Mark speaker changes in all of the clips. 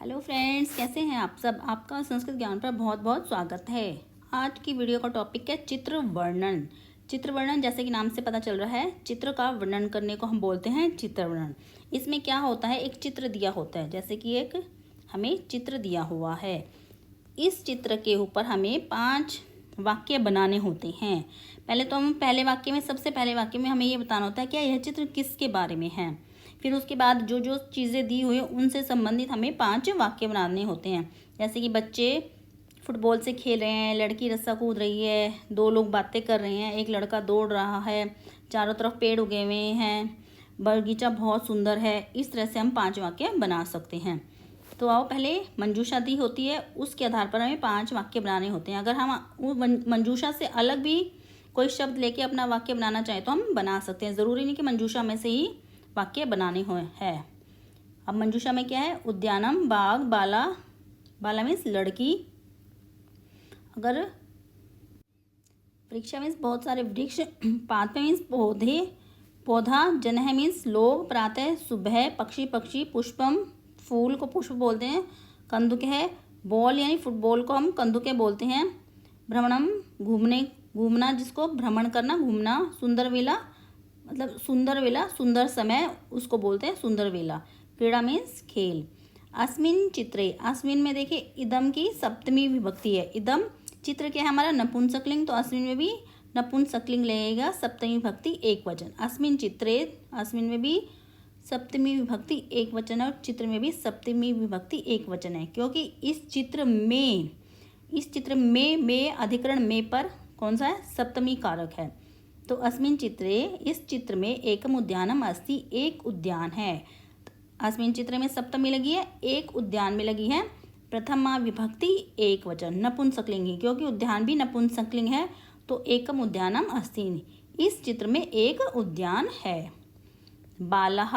Speaker 1: Hello friends, कैसे हैं आप सब। आपका संस्कृत ज्ञान पर बहुत बहुत स्वागत है। आज की वीडियो का टॉपिक है चित्र वर्णन। चित्र वर्णन जैसे कि नाम से पता चल रहा है, चित्र का वर्णन करने को हम बोलते हैं चित्र वर्णन। इसमें क्या होता है, एक चित्र दिया होता है, जैसे कि एक हमें चित्र दिया हुआ है। इस चित्र के ऊपर हमें 5 वाक्य बनाने होते हैं। पहले तो हम सबसे पहले वाक्य में हमें ये बताना होता है कि यह चित्र किसके बारे में है। फिर उसके बाद जो जो चीज़ें दी हुई हैं उनसे संबंधित हमें 5 वाक्य बनाने होते हैं। जैसे कि बच्चे फुटबॉल से खेल रहे हैं, लड़की रस्सा कूद रही है, 2 लोग बातें कर रहे हैं, एक लड़का दौड़ रहा है, चारों तरफ पेड़ उगे हुए हैं, बगीचा बहुत सुंदर है। इस तरह से हम 5 वाक्य बना सकते हैं। तो आओ, पहले मंजूषा दी होती है, उसके आधार पर हमें 5 वाक्य बनाने होते हैं। अगर हम वो मंजूषा से अलग भी कोई शब्द लेके अपना वाक्य बनाना चाहें तो हम बना सकते हैं। ज़रूरी नहीं कि मंजूषा में से ही वाक्य बनाने हो है। अब मंजूषा में क्या है, उद्यानम बाग, बाला, बाला मीन्स लड़की, अगर वृक्षा मीन्स बहुत सारे वृक्ष, पाते मीन्स पौधे, पौधा, जनह मीन्स लोग, प्रातः सुबह, पक्षी पक्षी, पुष्पम फूल को पुष्प बोलते हैं, कंदुक है बॉल यानी फुटबॉल को हम कंदुके बोलते हैं, भ्रमणम घूमना जिसको भ्रमण करना, घूमना, सुंदर वेला मतलब सुंदर वेला, सुंदर समय उसको बोलते हैं सुंदर वेला, क्रीड़ा मीन्स खेल। अस्मिन चित्रे, अस्मिन में देखिए इदम की सप्तमी विभक्ति है। इदम चित्र क्या है हमारा, नपुंसकलिंग, तो अस्मिन में भी नपुंसकलिंग लगेगा, सप्तमी विभक्ति एक वचन। अस्मिन चित्रे, अस्मिन में भी सप्तमी विभक्ति एक वचन है और चित्र में भी सप्तमी विभक्ति एक वचन है, क्योंकि इस चित्र में अधिकरण में पर कौन सा है, सप्तमी कारक है। तो अस्मिन चित्रे, इस चित्र में एकम उद्यानम अस्ति, एक उद्यान है। अस्मिन चित्र में सप्तमी लगी है, एक उद्यान में लगी है प्रथमा विभक्ति एक वचन, नपुंसकलिंगी, क्योंकि उद्यान भी नपुंसकलिंग है। तो एकम उद्यानम अस्ति, इस चित्र में एक उद्यान है। बालः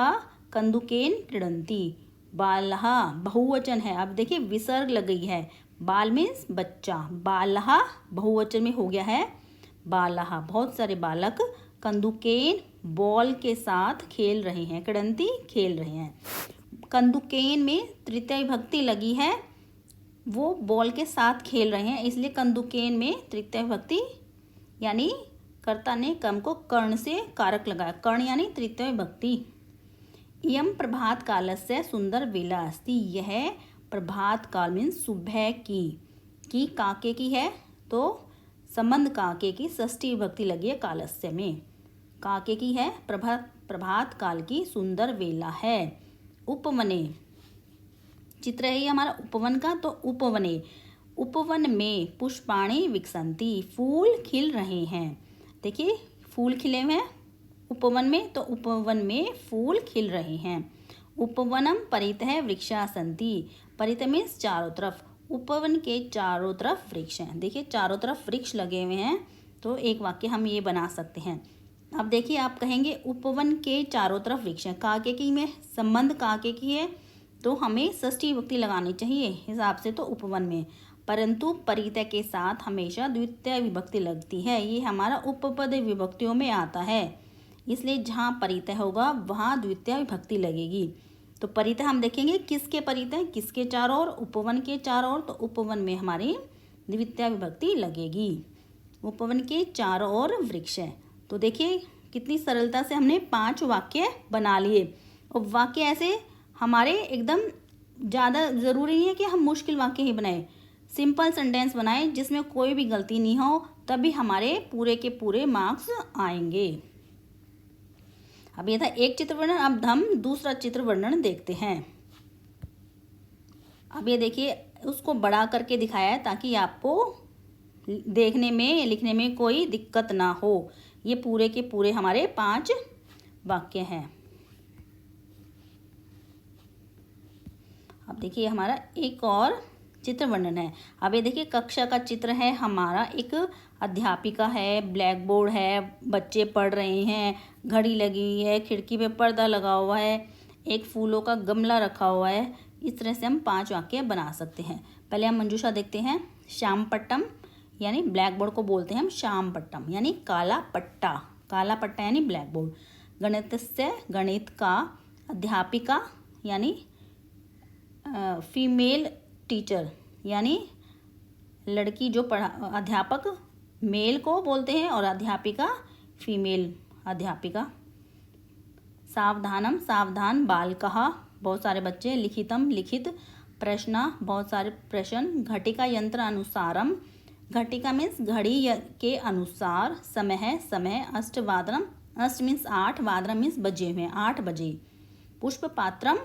Speaker 1: कंदुकेन क्रीडन्ति, बालः बहुवचन है। अब देखिए विसर्ग लग गई है, बाल मीन्स बच्चा, बालः बहुवचन में हो गया है बालः, बहुत सारे बालक, कंदुकेन बॉल के साथ खेल रहे हैं, क्रीडन्ति खेल रहे हैं। कंदुकेन में तृतीय विभक्ति लगी है, वो बॉल के साथ खेल रहे हैं, इसलिए कंदुकेन में तृतीय विभक्ति यानी कर्ता ने कम को कर्ण से कारक लगाया, कर्ण यानी तृतीय विभक्ति। इयम प्रभात कालस्य सुंदर वेला अस्ति, यह प्रभात काल मीन्स सुबह की काके की है, तो संबंध काके की षष्ठी विभक्ति लगी है कालस्य में, काके की है, प्रभात काल की सुंदर वेला है। उपवने, चित्र है हमारा उपवन का, तो उपवन में पुष्पाणि विकसंती, फूल खिल रहे हैं। देखिए फूल खिले हुए हैं उपवन में, तो उपवन में फूल खिल रहे हैं। उपवनम परितः वृक्षा सन्ति, परितः मीन्स चारों तरफ, उपवन के चारों तरफ वृक्ष हैं। देखिए चारों तरफ वृक्ष लगे हुए हैं, तो एक वाक्य हम ये बना सकते हैं। अब देखिए आप कहेंगे उपवन के चारों तरफ वृक्ष हैं, काके की में संबंध काके की है, तो हमें षष्ठी विभक्ति लगानी चाहिए हिसाब से, तो उपवन में, परंतु परितः के साथ हमेशा द्वितीय विभक्ति लगती है, ये हमारा उपपद विभक्तियों में आता है, इसलिए जहाँ परितः होगा वहाँ द्वितीय विभक्ति लगेगी। तो परितः हम देखेंगे किसके परितः, किसके चारों ओर, उपवन के चारों ओर, तो उपवन में हमारी द्वितीय विभक्ति लगेगी, उपवन के चारों ओर वृक्ष है। तो देखिए कितनी सरलता से हमने 5 वाक्य बना लिए। और वाक्य ऐसे हमारे एकदम ज़्यादा ज़रूरी नहीं है कि हम मुश्किल वाक्य ही बनाएं, सिंपल सेंटेंस बनाएं जिसमें कोई भी गलती नहीं हो, तभी हमारे पूरे के पूरे मार्क्स आएंगे। अब ये था एक चित्र वर्णन, अब हम दूसरा चित्र वर्णन देखते हैं। अब ये देखिए उसको बड़ा करके दिखाया है ताकि आपको देखने में लिखने में कोई दिक्कत ना हो। ये पूरे के पूरे हमारे 5 वाक्य हैं। अब देखिए हमारा एक और चित्र वर्णन है। अब ये देखिए कक्षा का चित्र है हमारा, एक अध्यापिका है, ब्लैक बोर्ड है, बच्चे पढ़ रहे हैं, घड़ी लगी हुई है, खिड़की पे पर्दा लगा हुआ है, एक फूलों का गमला रखा हुआ है। इस तरह से हम 5 वाक्य बना सकते हैं। पहले हम मंजूषा देखते हैं। श्याम पट्टम यानी ब्लैक बोर्ड को बोलते हैं हम श्याम पट्टम, यानी काला पट्टा, काला पट्टा यानी ब्लैक बोर्ड। गणितस्य, गणित का, अध्यापिका यानी फीमेल टीचर, यानी लड़की जो अध्यापक मेल को बोलते हैं और अध्यापिका फीमेल अध्यापिका। सावधानम सावधान बालकः, बहुत सारे बच्चे। लिखितम लिखित, प्रश्न, बहुत सारे प्रश्न। घटिका यंत्र अनुसारम, घटिका मीन्स घड़ी के अनुसार। समय है समय। अष्टवादनम, अष्ट मीन्स 8, वादनम मीन्स बजे हुए 8 बजे। पुष्प पात्रम,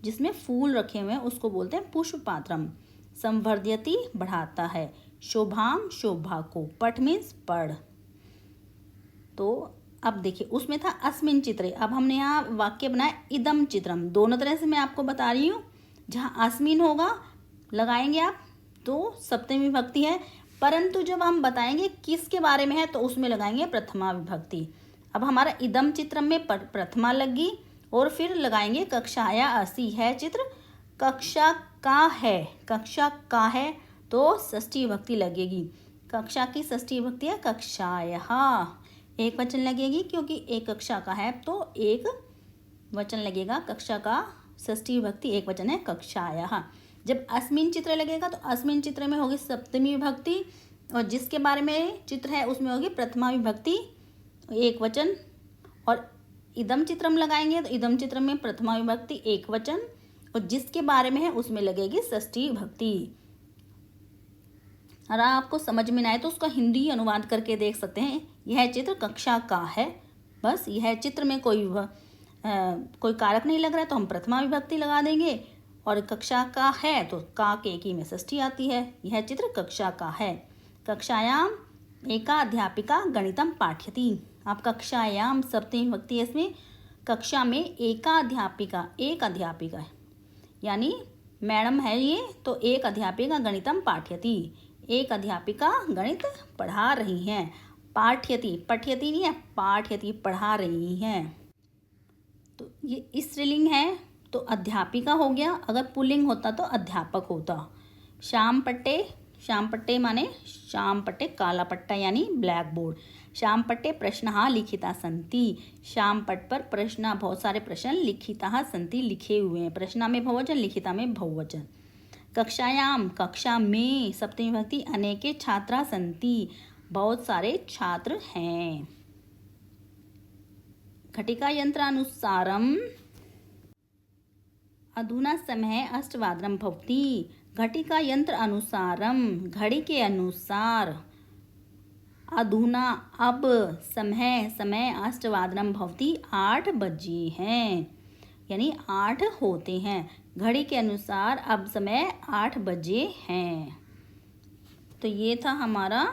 Speaker 1: जिसमें फूल रखे हुए हैं उसको बोलते हैं पुष्प पात्रम। संवर्धयति, बढ़ाता है। शोभाम, शोभा को। पठ मीन्स पढ़। तो अब देखिए उसमें था अस्मिन चित्रे, अब हमने यहाँ वाक्य बनाया इदम चित्रम। दोनों तरह से मैं आपको बता रही हूँ। जहाँ अस्मिन होगा लगाएंगे आप तो सप्तमी विभक्ति है, परंतु जब हम बताएंगे किसके बारे में है तो उसमें लगाएंगे प्रथमा विभक्ति। अब हमारा इदम चित्रम में प्रथमा लगी और फिर लगाएंगे कक्षाया अस्ति, है चित्र कक्षा का है, कक्षा का है तो षष्ठी विभक्ति लगेगी। कक्षा की षष्ठी विभक्ति है कक्षायः। एक वचन लगेगी क्योंकि एक कक्षा का है तो एक वचन लगेगा। कक्षा का षष्ठी विभक्ति एक वचन है कक्षायः। जब अस्मिन चित्र लगेगा तो अस्मिन चित्र में होगी सप्तमी विभक्ति और जिसके बारे में चित्र है उसमें होगी प्रथमा विभक्ति एक वचन। और इदम चित्रम लगाएंगे तो इदम चित्रम में प्रथमा विभक्ति एक वचन और जिसके बारे में है उसमें लगेगी षष्ठी विभक्ति। अगर आपको समझ में ना आए तो उसका हिंदी अनुवाद करके देख सकते हैं। यह चित्र कक्षा का है, बस यह चित्र में कोई कारक नहीं लग रहा है तो हम प्रथमा विभक्ति लगा देंगे और कक्षा का है तो का के की में षष्ठी आती है। यह चित्र कक्षा का है। कक्षायाम एका अध्यापिका गणितम पाठयति। आप कक्षायाम सप्तमी विभक्ति है इसमें। कक्षा में एका अध्यापिका, एक अध्यापिका यानी मैडम है ये, तो एक अध्यापिका गणितम पाठयति, एक अध्यापिका गणित पढ़ा रही हैं। पाठयति, पठयति नहीं है, पाठयति पढ़ा रही हैं। तो ये स्त्रीलिंग है तो अध्यापिका हो गया, अगर पुल्लिंग होता तो अध्यापक होता। श्याम पट्टे, श्याम पट्टे माने श्याम पट्टे काला पट्टा यानी ब्लैक बोर्ड। श्याम पट्टे प्रश्नः लिखिता सन्ति, श्याम पट पर प्रश्न बहुत सारे प्रश्न लिखिता सन्ति लिखे हुए हैं। प्रश्न में बहुवचन, लिखिता में बहुवचन। कक्षायाम कक्षा में सप्तमी विभक्ति अनेके छात्रा सन्ति, बहुत सारे छात्र हैं। घटिका यंत्रानुसारम अधुना समय अष्टवादनम भवति। घटिका यंत्र अनुसारम, घड़ी के अनुसार। अधुना अब, समय अष्टवादनम भवति 8 बजे हैं, यानी 8 होते हैं। घड़ी के अनुसार अब समय 8 बजे हैं। तो ये था हमारा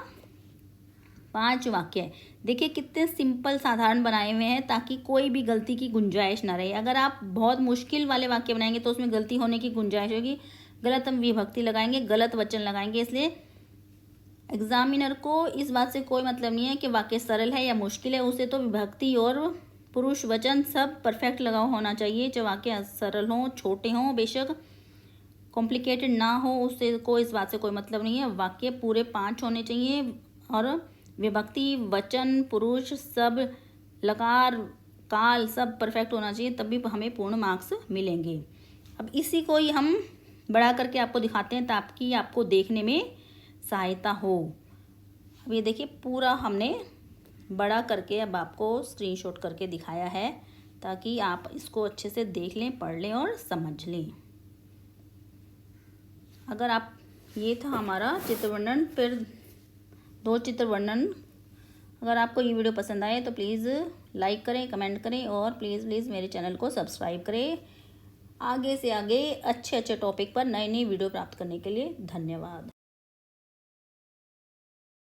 Speaker 1: 5 वाक्य। देखिए कितने सिंपल साधारण बनाए हुए हैं ताकि कोई भी गलती की गुंजाइश ना रहे। अगर आप बहुत मुश्किल वाले वाक्य बनाएंगे तो उसमें गलती होने की गुंजाइश होगी। गलत विभक्ति लगाएंगे, गलत वचन लगाएंगे। इसलिए एग्जामिनर को इस बात से कोई मतलब नहीं है कि वाक्य सरल है या मुश्किल है। उसे तो विभक्ति और पुरुष वचन सब परफेक्ट लगा होना चाहिए। चाहे वाक्य सरल हो, छोटे हों, बेशक कॉम्प्लिकेटेड ना हो, उससे कोई इस बात से कोई मतलब नहीं है। वाक्य पूरे 5 होने चाहिए और विभक्ति, वचन, पुरुष सब, लकार, काल सब परफेक्ट होना चाहिए, तभी हमें पूर्ण मार्क्स मिलेंगे। अब इसी को ही हम बड़ा करके आपको दिखाते हैं ताकि आपको देखने में सहायता हो। अब ये देखिए पूरा हमने बड़ा करके अब आपको स्क्रीनशॉट करके दिखाया है ताकि आप इसको अच्छे से देख लें, पढ़ लें और समझ लें। अगर आप, ये था हमारा चित्र वर्णन, फिर 2 चित्र वर्णन। अगर आपको ये वीडियो पसंद आए तो प्लीज़ लाइक करें, कमेंट करें और प्लीज़ मेरे चैनल को सब्सक्राइब करें। आगे से आगे अच्छे टॉपिक पर नए वीडियो प्राप्त करने के लिए धन्यवाद।